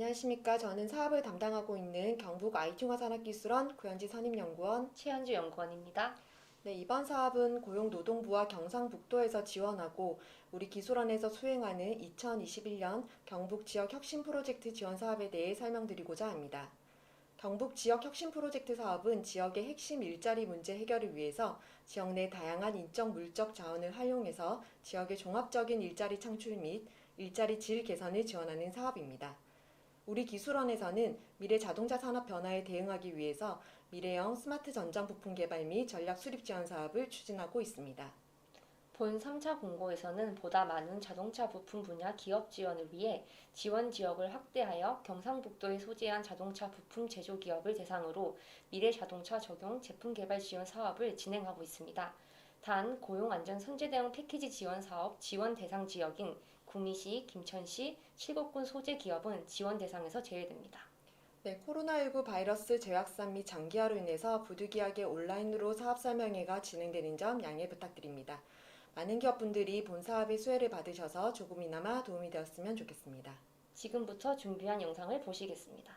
안녕하십니까. 저는 사업을 담당하고 있는 경북 IT융합산업기술원 구현지 선임연구원 최현주 연구원입니다. 네, 이번 사업은 고용노동부와 경상북도에서 지원하고 우리 기술원에서 수행하는 2021년 경북 지역 혁신 프로젝트 지원 사업에 대해 설명드리고자 합니다. 경북 지역 혁신 프로젝트 사업은 지역의 핵심 일자리 문제 해결을 위해서 지역 내 다양한 인적 물적 자원을 활용해서 지역의 종합적인 일자리 창출 및 일자리 질 개선을 지원하는 사업입니다. 우리 기술원에서는 미래 자동차 산업 변화에 대응하기 위해서 미래형 스마트 전장 부품 개발 및 전략 수립 지원 사업을 추진하고 있습니다. 본 3차 공고에서는 보다 많은 자동차 부품 분야 기업 지원을 위해 지원 지역을 확대하여 경상북도에 소재한 자동차 부품 제조 기업을 대상으로 미래 자동차 적용 제품 개발 지원 사업을 진행하고 있습니다. 단, 고용안전 선제 대응 패키지 지원 사업 지원 대상 지역인 구미시, 김천시, 칠곡군 소재 기업은 지원 대상에서 제외됩니다. 네, 코로나19 바이러스 재확산 및 장기화로 인해서 부득이하게 온라인으로 사업 설명회가 진행되는 점 양해 부탁드립니다. 많은 기업분들이 본 사업의 수혜를 받으셔서 조금이나마 도움이 되었으면 좋겠습니다. 지금부터 준비한 영상을 보시겠습니다.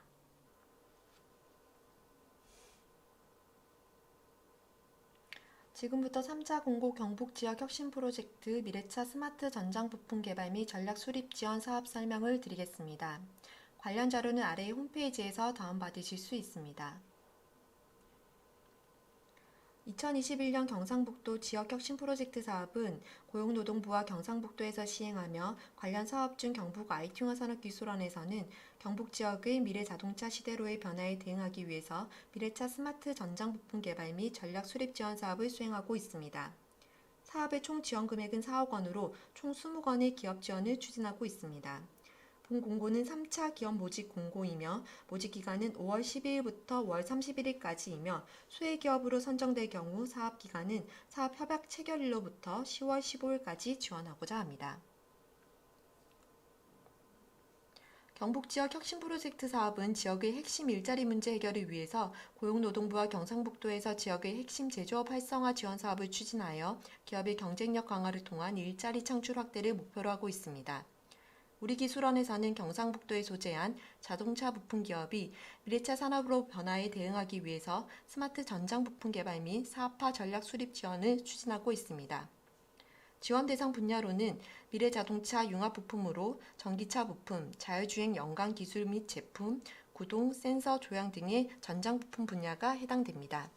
지금부터 3차 공고 경북 지역 혁신 프로젝트 미래차 스마트 전장 부품 개발 및 전략 수립 지원 사업 설명을 드리겠습니다. 관련 자료는 아래 홈페이지에서 다운받으실 수 있습니다. 2021년 경상북도 지역혁신 프로젝트 사업은 고용노동부와 경상북도에서 시행하며 관련 사업 중 경북 IT융합산업기술원에서는 경북 지역의 미래 자동차 시대로의 변화에 대응하기 위해서 미래차 스마트 전장 부품 개발 및 전략 수립 지원 사업을 수행하고 있습니다. 사업의 총 지원 금액은 4억 원으로 총 20건의 기업 지원을 추진하고 있습니다. 본 공고는 3차 기업 모집 공고이며 모집 기간은 5월 12일부터 5월 31일까지이며 수혜 기업으로 선정될 경우 사업 기간은 사업 협약 체결일로부터 10월 15일까지 지원하고자 합니다. 경북 지역 혁신 프로젝트 사업은 지역의 핵심 일자리 문제 해결을 위해서 고용노동부와 경상북도에서 지역의 핵심 제조업 활성화 지원 사업을 추진하여 기업의 경쟁력 강화를 통한 일자리 창출 확대를 목표로 하고 있습니다. 우리 기술원에서는 경상북도에 소재한 자동차 부품 기업이 미래차 산업으로 변화에 대응하기 위해서 스마트 전장 부품 개발 및 사업화 전략 수립 지원을 추진하고 있습니다. 지원 대상 분야로는 미래 자동차 융합 부품으로 전기차 부품, 자율주행 연관 기술 및 제품, 구동, 센서 조향 등의 전장 부품 분야가 해당됩니다.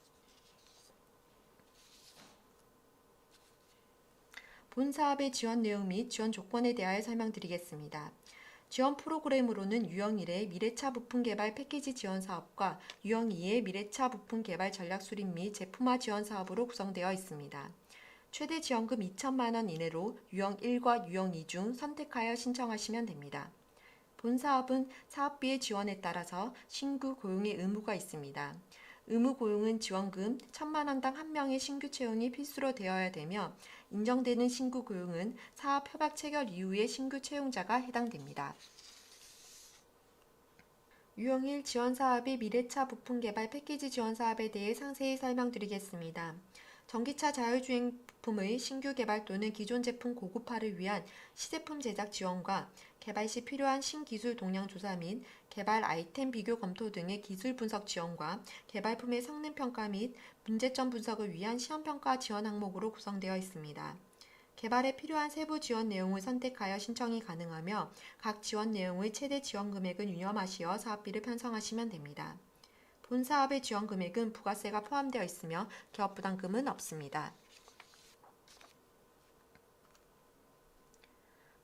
본 사업의 지원 내용 및 지원 조건에 대하여 설명드리겠습니다. 지원 프로그램으로는 유형 1의 미래차 부품 개발 패키지 지원 사업과 유형 2의 미래차 부품 개발 전략 수립 및 제품화 지원 사업으로 구성되어 있습니다. 최대 지원금 2천만 원 이내로 유형 1과 유형 2 중 선택하여 신청하시면 됩니다. 본 사업은 사업비의 지원에 따라서 신규 고용의 의무가 있습니다. 의무 고용은 지원금 1천만 원당 1명의 신규 채용이 필수로 되어야 되며 인정되는 신규 고용은 사업 협약 체결 이후의 신규 채용자가 해당됩니다. 유형 1 지원 사업의 미래차 부품 개발 패키지 지원 사업에 대해 상세히 설명드리겠습니다. 전기차 자율주행 부품의 신규 개발 또는 기존 제품 고급화를 위한 시제품 제작 지원과 개발 시 필요한 신기술 동량 조사 및 개발 아이템 비교 검토 등의 기술 분석 지원과 개발품의 성능 평가 및 문제점 분석을 위한 시험 평가 지원 항목으로 구성되어 있습니다. 개발에 필요한 세부 지원 내용을 선택하여 신청이 가능하며 각 지원 내용의 최대 지원 금액은 유념하시어 사업비를 편성하시면 됩니다. 본 사업의 지원 금액은 부가세가 포함되어 있으며 기업 부담금은 없습니다.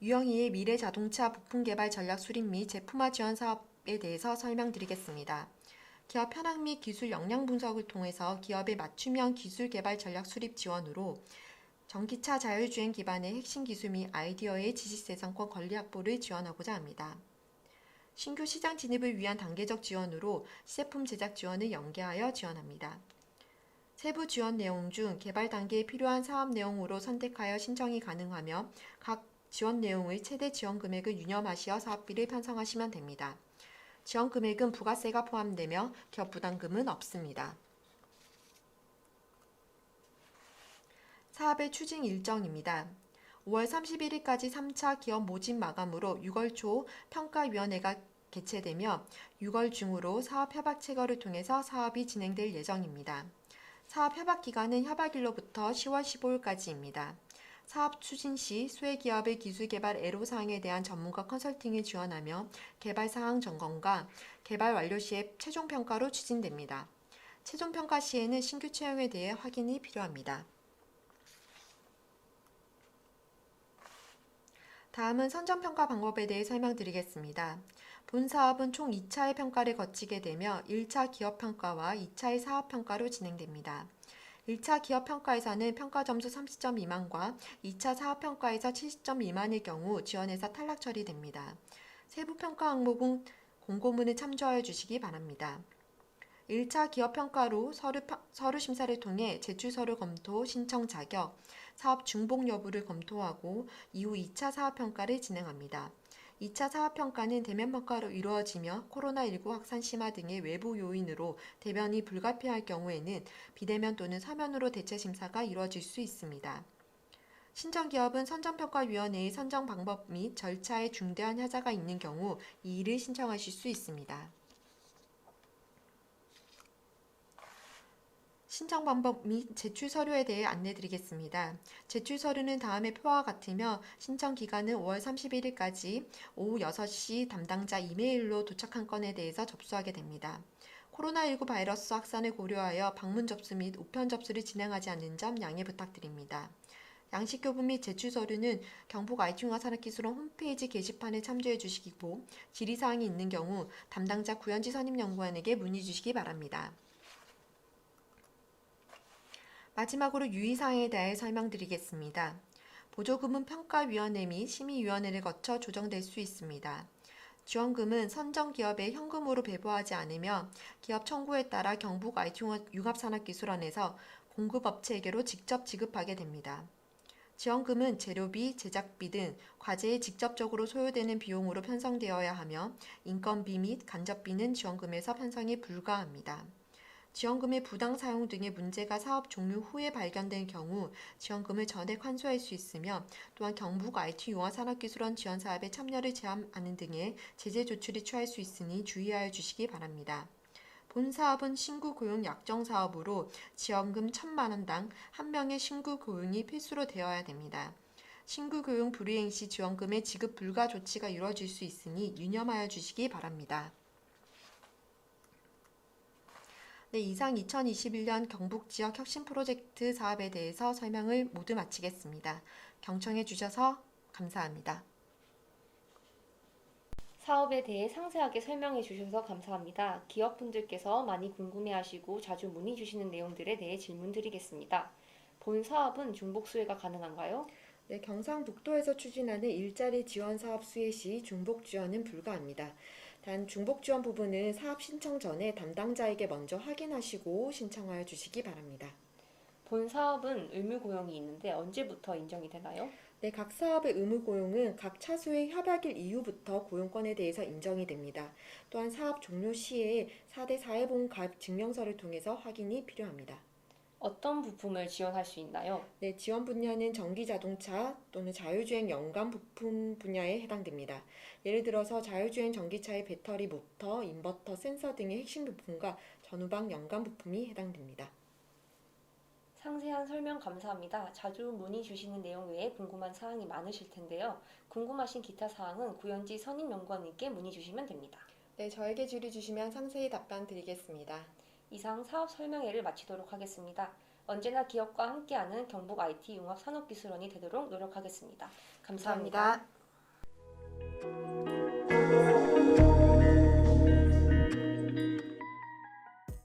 유형 2의 미래 자동차 부품 개발 전략 수립 및 제품화 지원 사업에 대해서 설명드리겠습니다. 기업 현황 및 기술 역량 분석을 통해서 기업의 맞춤형 기술 개발 전략 수립 지원으로 전기차 자율주행 기반의 핵심 기술 및 아이디어의 지식재산권 권리 확보를 지원하고자 합니다. 신규 시장 진입을 위한 단계적 지원으로 시제품 제작 지원을 연계하여 지원합니다. 세부 지원 내용 중 개발 단계에 필요한 사업 내용으로 선택하여 신청이 가능하며 각 지원 내용의 최대 지원 금액을 유념하시어 사업비를 편성하시면 됩니다. 지원 금액은 부가세가 포함되며 기업 부담금은 없습니다. 사업의 추진 일정입니다. 5월 31일까지 3차 기업 모집 마감으로 6월 초 평가위원회가 개최되며 6월 중으로 사업 협약 체결을 통해서 사업이 진행될 예정입니다. 사업 협약 기간은 협약일로부터 10월 15일까지입니다. 사업 추진 시 수혜기업의 기술개발 애로사항에 대한 전문가 컨설팅을 지원하며 개발사항 점검과 개발 완료 시의 최종평가로 추진됩니다. 최종평가 시에는 신규 채용에 대해 확인이 필요합니다. 다음은 선정평가 방법에 대해 설명드리겠습니다. 본 사업은 총 2차의 평가를 거치게 되며 1차 기업평가와 2차의 사업평가로 진행됩니다. 1차 기업평가에서는 평가점수 30점 미만과 2차 사업평가에서 70점 미만일 경우 지원에서 탈락 처리됩니다. 세부 평가 항목은 공고문을 참조하여 주시기 바랍니다. 1차 기업평가로 서류 심사를 통해 제출서류 검토, 신청 자격, 사업 중복 여부를 검토하고 이후 2차 사업평가를 진행합니다. 2차 사업평가는 대면평가로 이루어지며 코로나19 확산 심화 등의 외부 요인으로 대면이 불가피할 경우에는 비대면 또는 서면으로 대체 심사가 이루어질 수 있습니다. 신청기업은 선정평가위원회의 선정 방법 및 절차에 중대한 하자가 있는 경우 이의를 신청하실 수 있습니다. 신청 방법 및 제출 서류에 대해 안내드리겠습니다. 제출 서류는 다음의 표와 같으며 신청 기간은 5월 31일까지 오후 6시 담당자 이메일로 도착한 건에 대해서 접수하게 됩니다. 코로나19 바이러스 확산을 고려하여 방문 접수 및 우편 접수를 진행하지 않는 점 양해 부탁드립니다. 양식 교부 및 제출 서류는 경북 IT융합산업기술원 홈페이지 게시판에 참조해 주시고 질의사항이 있는 경우 담당자 구현지 선임연구원에게 문의 주시기 바랍니다. 마지막으로 유의사항에 대해 설명드리겠습니다. 보조금은 평가위원회 및 심의위원회를 거쳐 조정될 수 있습니다. 지원금은 선정기업에 현금으로 배부하지 않으며 기업 청구에 따라 경북 IT융합산업기술원에서 공급업체에게로 직접 지급하게 됩니다. 지원금은 재료비, 제작비 등 과제에 직접적으로 소요되는 비용으로 편성되어야 하며 인건비 및 간접비는 지원금에서 편성이 불가합니다. 지원금의 부당 사용 등의 문제가 사업 종료 후에 발견된 경우 지원금을 전액 환수할 수 있으며 또한 경북 IT융합산업기술원 지원 사업에 참여를 제한하는 등의 제재 조치를 취할 수 있으니 주의하여 주시기 바랍니다. 본 사업은 신구 고용 약정 사업으로 지원금 1,000만 원당 1명의 신구 고용이 필수로 되어야 됩니다. 신구 고용 불이행 시 지원금의 지급 불가 조치가 이루어질 수 있으니 유념하여 주시기 바랍니다. 네, 이상 2021년 경북 지역 혁신 프로젝트 사업에 대해서 설명을 모두 마치겠습니다. 경청해 주셔서 감사합니다. 사업에 대해 상세하게 설명해 주셔서 감사합니다. 기업분들께서 많이 궁금해하시고 자주 문의 주시는 내용들에 대해 질문 드리겠습니다. 본 사업은 중복 수혜가 가능한가요? 네, 경상북도에서 추진하는 일자리 지원 사업 수혜 시 중복 지원은 불가합니다. 단 중복 지원 부분은 사업 신청 전에 담당자에게 먼저 확인하시고 신청하여 주시기 바랍니다. 본 사업은 의무 고용이 있는데 언제부터 인정이 되나요? 네, 각 사업의 의무 고용은 각 차수의 협약일 이후부터 고용권에 대해서 인정이 됩니다. 또한 사업 종료 시에 4대 4회분 가입 증명서를 통해서 확인이 필요합니다. 어떤 부품을 지원할 수 있나요? 네, 지원 분야는 전기자동차 또는 자율주행 연관 부품 분야에 해당됩니다. 예를 들어서 자율주행 전기차의 배터리, 모터, 인버터, 센서 등의 핵심 부품과 전후방 연관 부품이 해당됩니다. 상세한 설명 감사합니다. 자주 문의 주시는 내용 외에 궁금한 사항이 많으실 텐데요. 궁금하신 기타 사항은 구현지 선임연구원님께 문의 주시면 됩니다. 네, 저에게 질의 주시면 상세히 답변 드리겠습니다. 이상 사업 설명회를 마치도록 하겠습니다. 언제나 기업과 함께하는 경북 IT융합산업기술원이 되도록 노력하겠습니다. 감사합니다.